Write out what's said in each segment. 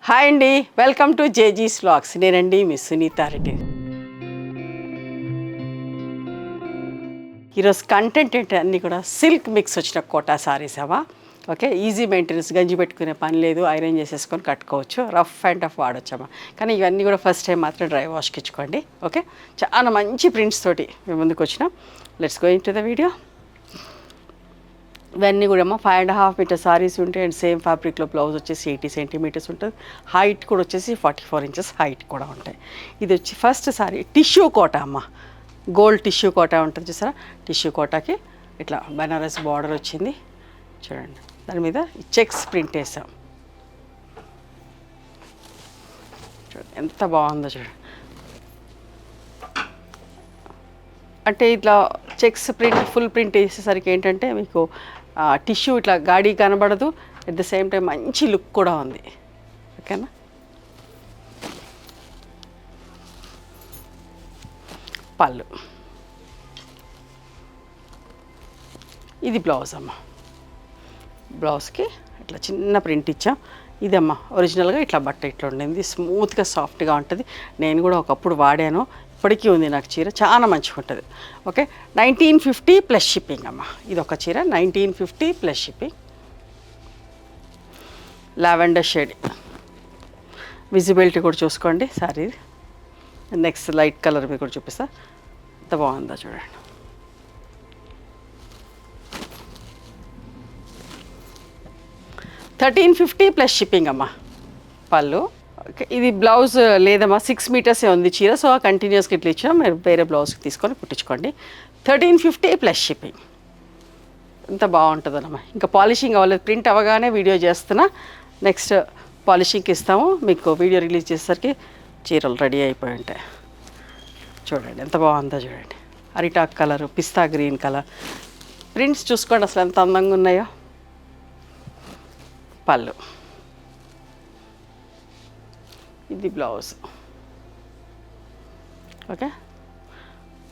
Hi అండి, welcome to జేజీస్ vlogs. నేనండి మీ సునీత రెడ్డి. ఈరోజు కంటెంట్ ఏంటి అన్నీ కూడా సిల్క్ మిక్స్ వచ్చిన కోటా సారీస్ అవా. ఓకే, ఈజీ మెయింటెనెన్స్, గంజి పెట్టుకునే పని లేదు, ఐరన్ చేసేసుకొని కట్టుకోవచ్చు, రఫ్ అండ్ టఫ్ వాడొచ్చామా. కానీ ఇవన్నీ కూడా ఫస్ట్ టైం మాత్రం డ్రై వాష్కి ఇచ్చుకోండి. ఓకే, చాలా మంచి ప్రింట్స్ తోటి మేము ముందుకు వచ్చినాం. Let's go in to the video. ఇవన్నీ కూడా 5.5 మీటర్ సారీస్ ఉంటాయి అండ్ సేమ్ ఫ్యాబ్రిక్లో బ్లౌజ్ వచ్చేసి 80 సెంటీమీటర్స్ ఉంటుంది. హైట్ కూడా వచ్చేసి 44 ఇంచెస్ హైట్ కూడా ఉంటాయి. ఇది వచ్చి ఫస్ట్ సారీ టిష్యూ కోటా అమ్మ, గోల్డ్ టిష్యూ కోటా ఉంటుంది చూసారా. టిష్యూ కోటాకి ఇట్లా బనారస్ బార్డర్ వచ్చింది చూడండి, దాని మీద చెక్స్ ప్రింట్ వేసాం. చూడండి ఎంత బాగుందో చూడండి. అంటే ఇట్లా చెక్స్ ప్రింట్ ఫుల్ ప్రింట్ వేసేసరికి ఏంటంటే మీకు టిష్యూ ఇట్లా గాడి కనబడదు, అట్ ద సేమ్ టైం మంచి లుక్ కూడా ఉంది. ఓకేనా. పళ్ళు, ఇది బ్లౌజ్ అమ్మ. బ్లౌజ్కి ఇట్లా చిన్న ప్రింట్ ఇచ్చాం. ఇదమ్మ ఒరిజినల్గా ఇట్లా బట్ట ఇట్లా ఉండింది, స్మూత్గా సాఫ్ట్గా ఉంటుంది. నేను కూడా ఒకప్పుడు వాడాను, ఇప్పటికీ ఉంది నాకు చీర, చాలా మంచిగా ఉంటుంది. ఓకే, 1950 ప్లస్ షిప్పింగ్ అమ్మ. ఇది ఒక చీర 1950 plus shipping. Lavender shade, visibility కూడా చూసుకోండి సారీ. నెక్స్ట్ లైట్ కలర్ మీకు కూడా చూపిస్తా, ఎంత బాగుందో చూడండి. $1350 ప్లస్ షిప్పింగ్ అమ్మ. పళ్ళు, ఇది బ్లౌజ్ లేదమ్మా, 6 మీటర్సే ఉంది చీర, సో కంటిన్యూస్గా ఇట్లా ఇచ్చినా మీరు వేరే బ్లౌజ్కి తీసుకొని కుట్టించుకోండి. 1350 ప్లస్ షిప్పింగ్. ఎంత బాగుంటుందన్నమ్మా. ఇంకా పాలిషింగ్ అవ్వలేదు, ప్రింట్ అవ్వగానే వీడియో చేస్తున్నా, నెక్స్ట్ పాలిషింగ్కి ఇస్తాము. మీకు వీడియో రిలీజ్ చేసేసరికి చీరలు రెడీ అయిపోయి ఉంటాయి. చూడండి ఎంత బాగుందో చూడండి. అరిటాక్ కలర్, పిస్తా గ్రీన్ కలర్ ప్రింట్స్ చూసుకోండి అసలు ఎంత అందంగా ఉన్నాయో. పళ్ళు, ఇది బ్లౌజ్. ఓకే,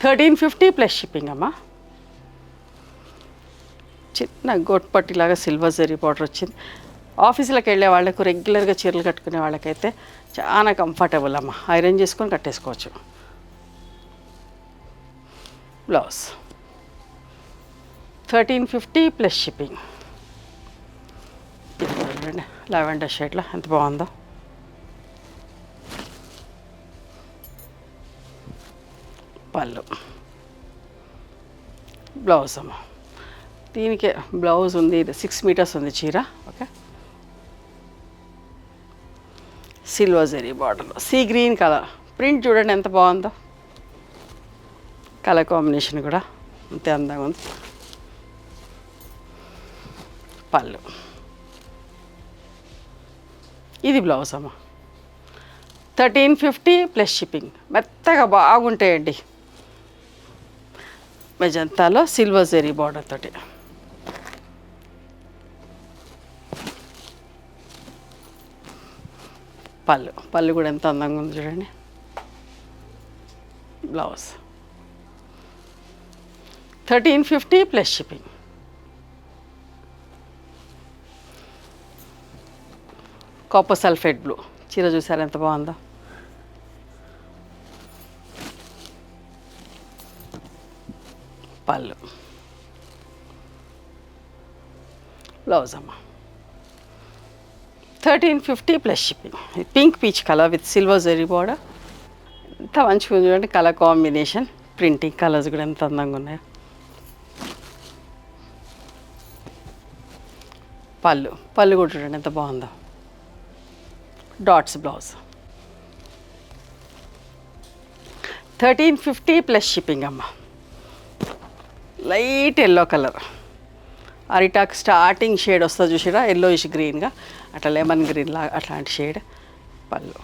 1350 ప్లస్ షిప్పింగ్ అమ్మ. చిన్న గోట్ పట్టిలాగా సిల్వర్ జరీ బార్డర్ వచ్చింది. ఆఫీసులకు వెళ్ళే వాళ్ళకు, రెగ్యులర్గా చీరలు కట్టుకునే వాళ్ళకైతే చాలా కంఫర్టబుల్ అమ్మ, ఐరన్ చేసుకొని కట్టేసుకోవచ్చు. Blouse 1350 plus shipping. లావెండర్ షేడ్లో ఎంత బాగుందో. పళ్ళు, బ్లౌజ్ అమ్మ. దీనికి బ్లౌజ్ ఉంది, ఇది 6 మీటర్స్ ఉంది చీర. ఓకే, సిల్వర్ జరీ బార్డర్లో సీ గ్రీన్ కలర్ ప్రింట్ చూడండి ఎంత బాగుందో. కలర్ కాంబినేషన్ కూడా అంతే అందంగా ఉంది. పళ్ళు, ఇది బ్లౌజ్ అమ్మ. 1350 ప్లస్ షిప్పింగ్. మెత్తగా బాగుంటాయండి, మెజంతాలో సిల్వర్ జరీ బార్డర్ తోటి. పళ్ళు, పళ్ళు కూడా ఎంత అందంగా ఉంది చూడండి. Blouse 1350 plus shipping. Copper sulphate blue చీర చూసారు ఎంత బాగుందో. పళ్ళు, బ్లౌజ్ అమ్మ. 1350 plus shipping. Pink peach colour with silver zari border, ఎంత మంచిగా ఉంది చూడండి. కలర్ కాంబినేషన్, ప్రింటింగ్ కలర్స్ కూడా ఎంత అందంగా ఉన్నాయో. పళ్ళు, పళ్ళు కూడా చూడండి ఎంత బాగుందో. డాట్స్ బ్లౌజ్ 1350 ప్లస్ షిప్పింగ్ అమ్మ. లైట్ ఎల్లో కలర్, అరిటాక్ స్టార్టింగ్ షేడ్ వస్తుంది చూసిరా, ఎల్లోయిష్ గ్రీన్గా, అట్లా లెమన్ గ్రీన్ లాగా అట్లాంటి షేడ్. పళ్ళు,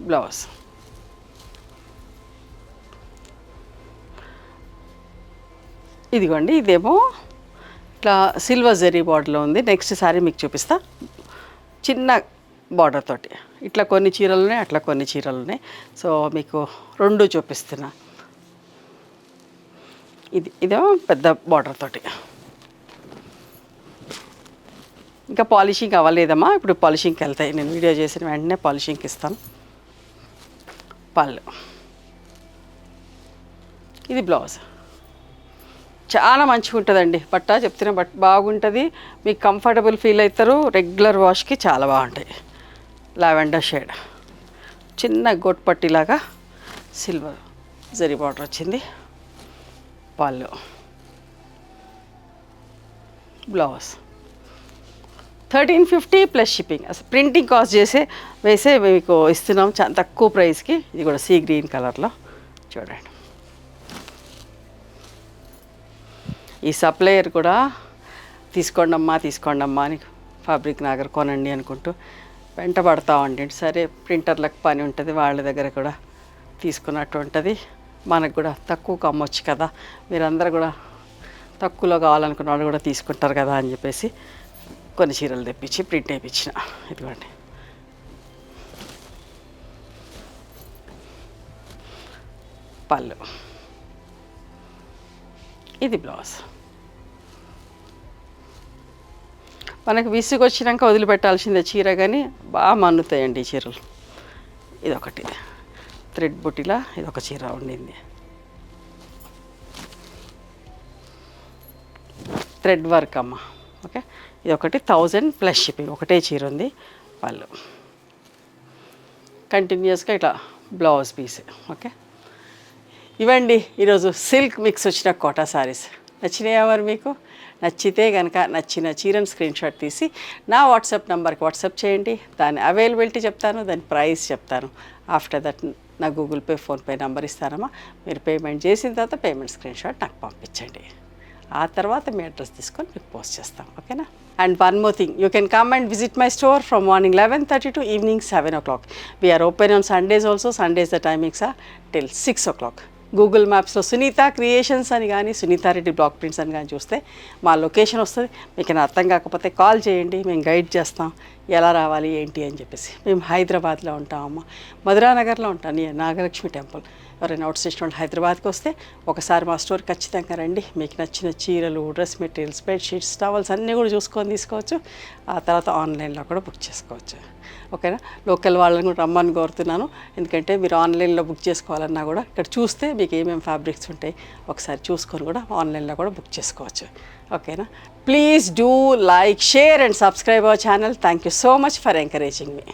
బ్లౌజ్. ఇదిగోండి, ఇదేమో ఇట్లా సిల్వర్ జరీ బార్డర్లో ఉంది. నెక్స్ట్ సారీ మీకు చూపిస్తా, చిన్న బార్డర్ తోటి. ఇట్లా కొన్ని చీరలు ఉన్నాయి, అట్లా కొన్ని చీరలు ఉన్నాయి. సో మీకు రెండు చూపిస్తున్నా. ఇదేమో పెద్ద బార్డర్ తోటి. ఇంకా పాలిషింగ్ అవ్వలేదమ్మా, ఇప్పుడు పాలిషింగ్కి వెళ్తాయి. నేను వీడియో చేసిన వెంటనే పాలిషింగ్కి ఇస్తాను. పళ్ళు, ఇది బ్లౌజ్. చాలా మంచిగా ఉంటుందండి బట్ట, చెప్తున్నా బట్ బాగుంటుంది, మీకు కంఫర్టబుల్ ఫీల్ అవుతారు. రెగ్యులర్ వాష్కి చాలా బాగుంటాయి. లావెండర్ షేడ్, చిన్న గొట్ పట్టిలాగా సిల్వర్ జరీ బార్డర్ వచ్చింది. పళ్ళు, బ్లౌజ్ 1350 ప్లస్ షిప్పింగ్. అసలు ప్రింటింగ్ కాస్ట్ వేసే మీకు ఇస్తున్నాం చాలా తక్కువ ప్రైస్కి. ఇది కూడా సీ గ్రీన్ కలర్లో చూడండి. ఈ సప్లయర్ కూడా తీసుకోండి అమ్మా అని ఫ్యాబ్రిక్ నగర్ కొనండి అనుకుంటూ వెంట పడతామండి. సరే ప్రింటర్లకు పని ఉంటుంది, వాళ్ళ దగ్గర కూడా తీసుకున్నట్టు ఉంటుంది. మనకు కూడా తక్కువకు అమ్మొచ్చు కదా, మీరందరూ కూడా తక్కువలో కావాలనుకున్న వాళ్ళు కూడా తీసుకుంటారు కదా అని చెప్పేసి కొన్ని చీరలు తెప్పించి ప్రింట్ వేయించిన. ఇదిగోండి, పళ్ళు, ఇది బ్లౌజ్. మనకు విసుగు వచ్చినాక వదిలిపెట్టాల్సిందే చీర, కానీ బాగా మన్నుతాయండి ఈ చీరలు. ఇదొకటి థ్రెడ్ బుట్టిలా ఇదొక చీర ఉండింది, థ్రెడ్ వర్క్ అమ్మ. ఓకే, ఇది ఒకటి 1000 ప్లస్ షిప్పింగ్. ఒకటే చీర ఉంది. పళ్ళు కంటిన్యూస్గా ఇట్లా బ్లౌజ్ పీస్. ఓకే, ఇవ్వండి ఈరోజు సిల్క్ మిక్స్ వచ్చిన కోటా సారీస్. నచ్చినాయా మరి మీకు? నచ్చితే కనుక నచ్చిన చీరను స్క్రీన్ షాట్ తీసి నా వాట్సాప్ నెంబర్కి వాట్సాప్ చేయండి. దాని అవైలబిలిటీ చెప్తాను, దాని ప్రైస్ చెప్తాను. ఆఫ్టర్ దట్ నా గూగుల్ పే, ఫోన్పే నెంబర్ ఇస్తానమ్మా. మీరు పేమెంట్ చేసిన తర్వాత పేమెంట్ స్క్రీన్ షాట్ నాకు పంపించండి. ఆ తర్వాత మీ అడ్రస్ తీసుకొని మీకు పోస్ట్ చేస్తాం. ఓకేనా? And one more thing, you can come and visit my store from morning 11:30 to evening 7 o'clock. We are open on Sundays also. Sundays the timings are till 6 o'clock. Google మ్యాప్స్లో Sunitha creations అని కానీ Sunitha Reddy block prints అని కానీ చూస్తే మా location వస్తుంది. మీకు అర్థం కాకపోతే కాల్ చేయండి, మేము గైడ్ చేస్తాం ఎలా రావాలి ఏంటి అని చెప్పేసి. మేము హైదరాబాద్లో ఉంటామమ్మ, మధురా నగర్లో ఉంటాం, నాగలక్ష్మి టెంపుల్. ఎవరైనా అవుట్ స్టేషన్ వాళ్ళు హైదరాబాద్కి వస్తే ఒకసారి మా స్టోర్ ఖచ్చితంగా రండి. మీకు నచ్చిన చీరలు, డ్రెస్ మెటీరియల్స్, బెడ్షీట్స్, టవల్స్ అన్నీ కూడా చూసుకొని తీసుకోవచ్చు. ఆ తర్వాత ఆన్లైన్లో కూడా బుక్ చేసుకోవచ్చు. ఓకేనా? లోకల్ వాళ్ళని కూడా రమ్మని కోరుతున్నాను, ఎందుకంటే మీరు ఆన్లైన్లో బుక్ చేసుకోవాలన్నా కూడా ఇక్కడ చూస్తే మీకు ఏమేమి ఫ్యాబ్రిక్స్ ఉంటాయి ఒకసారి చూసుకొని కూడా ఆన్లైన్లో కూడా బుక్ చేసుకోవచ్చు. ఓకేనా? Please do like, share and subscribe our channel. Thank you so much for encouraging me.